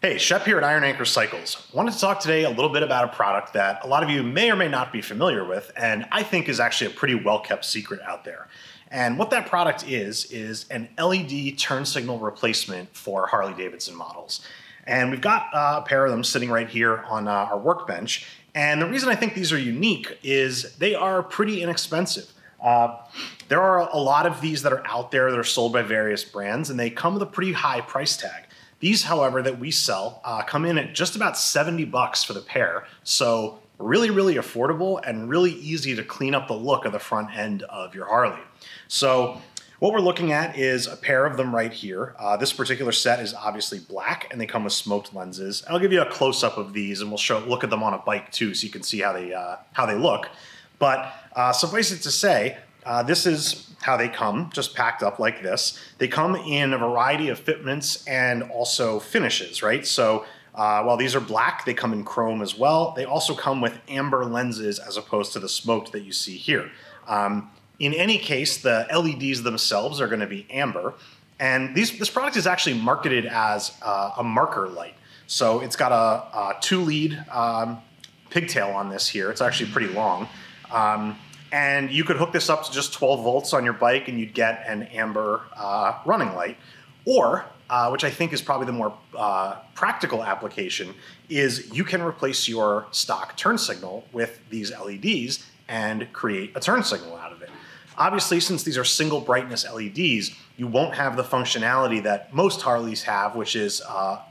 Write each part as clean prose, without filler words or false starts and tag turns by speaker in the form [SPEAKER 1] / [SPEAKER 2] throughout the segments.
[SPEAKER 1] Hey, Shep here at Iron Anchor Cycles. Wanted to talk today a little bit about a product that a lot of you may or may not be familiar with, and I think is actually a pretty well-kept secret out there. And what that product is an LED turn signal replacement for Harley-Davidson models. And we've got a pair of them sitting right here on our workbench. And the reason I think these are unique is they are pretty inexpensive. There are a lot of these that are out there that are sold by various brands, and they come with a pretty high price tag. These, however, that we sell come in at just about 70 bucks for the pair. So really, really affordable and really easy to clean up the look of the front end of your Harley. So what we're looking at is a pair of them right here. This particular set is obviously black and they come with smoked lenses. I'll give you a close-up of these and we'll look at them on a bike too so you can see how they look. But suffice it to say, this is how they come, just packed up like this. They come in a variety of fitments and also finishes, right? So while these are black, they come in chrome as well. They also come with amber lenses as opposed to the smoked that you see here. In any case, the LEDs themselves are gonna be amber. And this product is actually marketed as a marker light. So it's got a 2-lead pigtail on this here. It's actually pretty long. And you could hook this up to just 12 volts on your bike and you'd get an amber running light. Or, which I think is probably the more practical application, is you can replace your stock turn signal with these LEDs and create a turn signal out of it. Obviously, since these are single brightness LEDs, you won't have the functionality that most Harleys have, which is a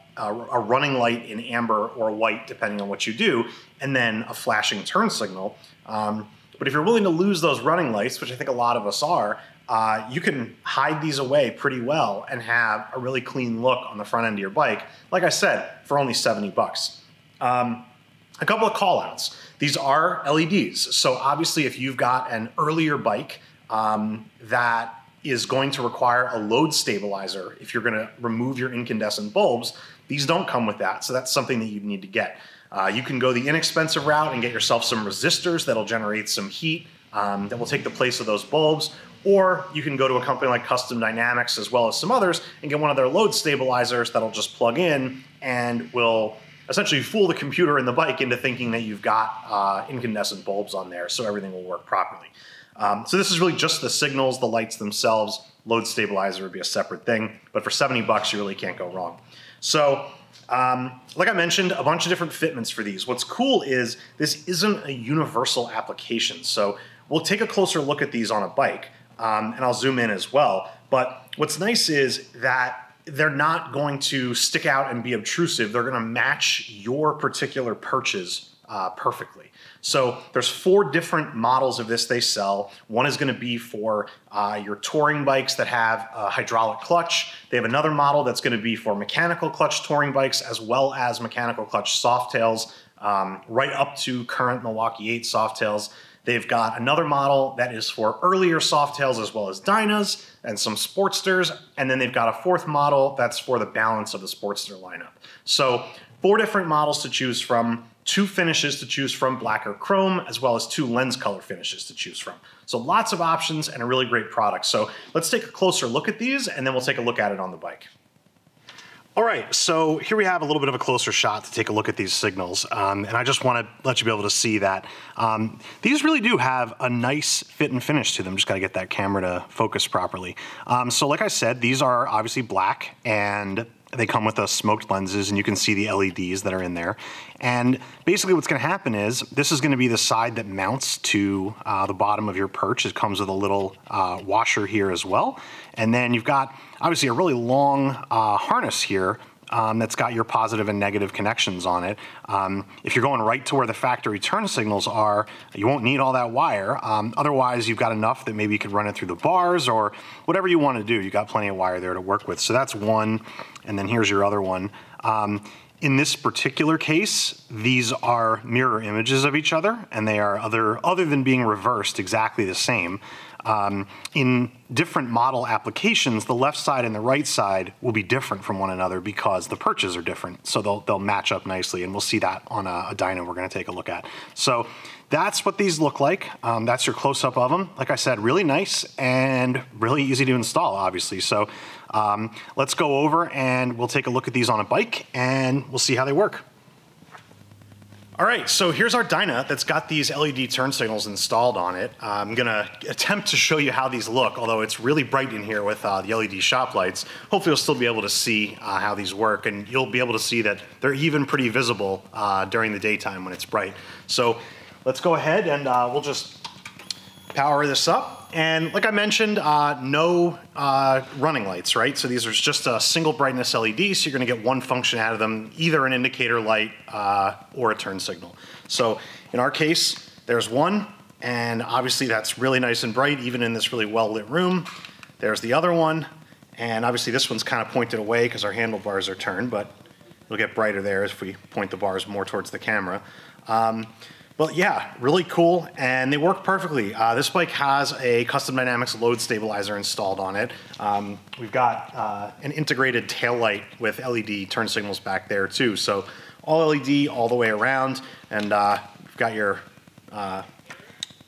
[SPEAKER 1] running light in amber or white, depending on what you do, and then a flashing turn signal. But if you're willing to lose those running lights, which I think a lot of us are, you can hide these away pretty well and have a really clean look on the front end of your bike. Like I said, for only 70 bucks. A couple of call outs. These are LEDs. So obviously if you've got an earlier bike that is going to require a load stabilizer, if you're gonna remove your incandescent bulbs, these don't come with that. So that's something that you need to get. You can go the inexpensive route and get yourself some resistors that'll generate some heat that will take the place of those bulbs, or you can go to a company like Custom Dynamics as well as some others and get one of their load stabilizers that'll just plug in and will essentially fool the computer in the bike into thinking that you've got incandescent bulbs on there so everything will work properly. So this is really just the signals, the lights themselves. Load stabilizer would be a separate thing, but for 70 bucks you really can't go wrong. So like I mentioned, a bunch of different fitments for these. What's cool is this isn't a universal application. So we'll take a closer look at these on a bike, and I'll zoom in as well. But what's nice is that they're not going to stick out and be obtrusive. They're gonna match your particular purchase perfectly. So there's 4 different models of this they sell. One is gonna be for your touring bikes that have a hydraulic clutch. They have another model that's gonna be for mechanical clutch touring bikes as well as mechanical clutch softtails, right up to current Milwaukee 8 softtails. They've got another model that is for earlier softtails as well as Dynas and some Sportsters. And then they've got a 4th model that's for the balance of the Sportster lineup. So 4 different models to choose from, 2 finishes to choose from, black or chrome, as well as 2 lens color finishes to choose from. So lots of options and a really great product. So let's take a closer look at these and then we'll take a look at it on the bike. All right, so here we have a little bit of a closer shot to take a look at these signals. And I just want to let you be able to see that these really do have a nice fit and finish to them. Just got to get that camera to focus properly. So like I said, these are obviously black and they come with smoked lenses and you can see the LEDs that are in there. And basically what's gonna happen is, this is gonna be the side that mounts to the bottom of your perch. It comes with a little washer here as well. And then you've got obviously a really long harness here that's got your positive and negative connections on it. If you're going right to where the factory turn signals are, you won't need all that wire. Otherwise, you've got enough that maybe you could run it through the bars or whatever you want to do. You've got plenty of wire there to work with. So that's one, and then here's your other one. In this particular case, these are mirror images of each other, and they are other than being reversed, exactly the same. In different model applications, the left side and the right side will be different from one another because the perches are different. So they'll match up nicely, and we'll see that on a dyno we're going to take a look at. So that's what these look like. That's your close-up of them. Like I said, really nice and really easy to install, obviously. So let's go over and we'll take a look at these on a bike and we'll see how they work. All right, so here's our Dyna that's got these LED turn signals installed on it. I'm gonna attempt to show you how these look, although it's really bright in here with the LED shop lights. Hopefully you'll still be able to see how these work, and you'll be able to see that they're even pretty visible during the daytime when it's bright. So let's go ahead and we'll just power this up. And like I mentioned, no running lights, right? So these are just a single brightness LED, so you're gonna get one function out of them, either an indicator light or a turn signal. So in our case, there's one, and obviously that's really nice and bright, even in this really well-lit room. There's the other one, and obviously this one's kind of pointed away because our handlebars are turned, but it'll get brighter there if we point the bars more towards the camera. But yeah, really cool, and they work perfectly. This bike has a Custom Dynamics load stabilizer installed on it. We've got an integrated tail light with LED turn signals back there too. So all LED all the way around, and we've got your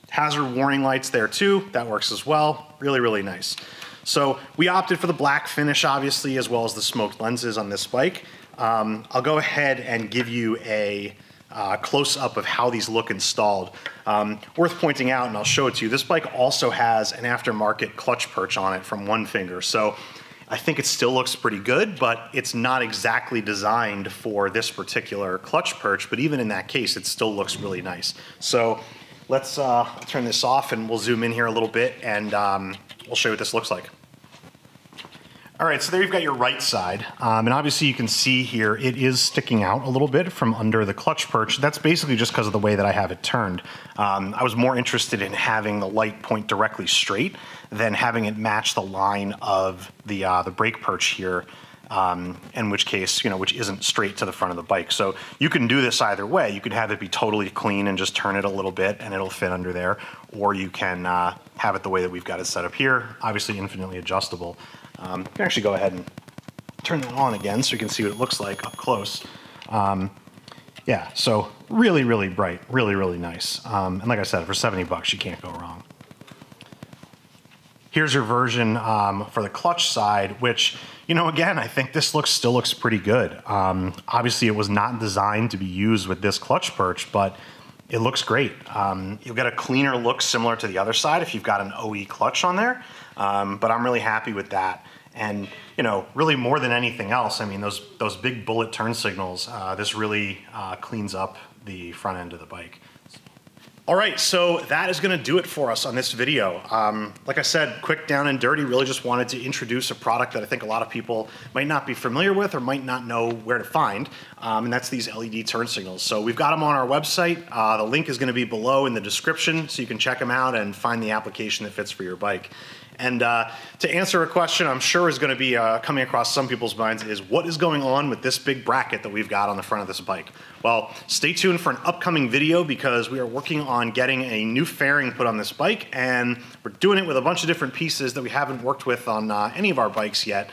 [SPEAKER 1] hazard warning lights there too. That works as well. Really, really nice. So we opted for the black finish, obviously, as well as the smoked lenses on this bike. I'll go ahead and give you a close-up of how these look installed. Worth pointing out, and I'll show it to you, this bike also has an aftermarket clutch perch on it from One Finger. So I think it still looks pretty good, but it's not exactly designed for this particular clutch perch, but even in that case, it still looks really nice. So let's turn this off and we'll zoom in here a little bit and we'll show you what this looks like. All right, so there you've got your right side, and obviously you can see here it is sticking out a little bit from under the clutch perch. That's basically just because of the way that I have it turned. I was more interested in having the light point directly straight than having it match the line of the brake perch here, in which case, which isn't straight to the front of the bike. So you can do this either way. You could have it be totally clean and just turn it a little bit and it'll fit under there, or you can have it the way that we've got it set up here, obviously infinitely adjustable. You can actually go ahead and turn that on again so you can see what it looks like up close. Yeah, so really, really bright, really, really nice. And like I said, for 70 bucks, you can't go wrong. Here's your version for the clutch side, which, again, I think this still looks pretty good. Obviously, it was not designed to be used with this clutch perch, but it looks great. You'll get a cleaner look similar to the other side if you've got an OE clutch on there, but I'm really happy with that. And, really more than anything else, I mean, those big bullet turn signals, this really cleans up the front end of the bike. All right, so that is gonna do it for us on this video. Like I said, quick, down and dirty, really just wanted to introduce a product that I think a lot of people might not be familiar with or might not know where to find, and that's these LED turn signals. So we've got them on our website. The link is gonna be below in the description, so you can check them out and find the application that fits for your bike. And to answer a question I'm sure is going to be coming across some people's minds is, what is going on with this big bracket that we've got on the front of this bike? Well, stay tuned for an upcoming video because we are working on getting a new fairing put on this bike, and we're doing it with a bunch of different pieces that we haven't worked with on any of our bikes yet.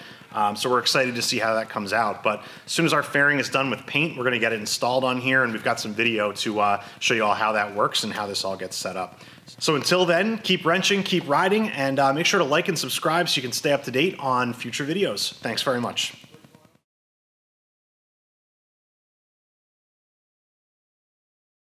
[SPEAKER 1] So we're excited to see how that comes out. But as soon as our fairing is done with paint, we're going to get it installed on here, and we've got some video to show you all how that works and how this all gets set up. So until then, keep wrenching, keep riding, and make sure to like and subscribe so you can stay up to date on future videos. Thanks very much.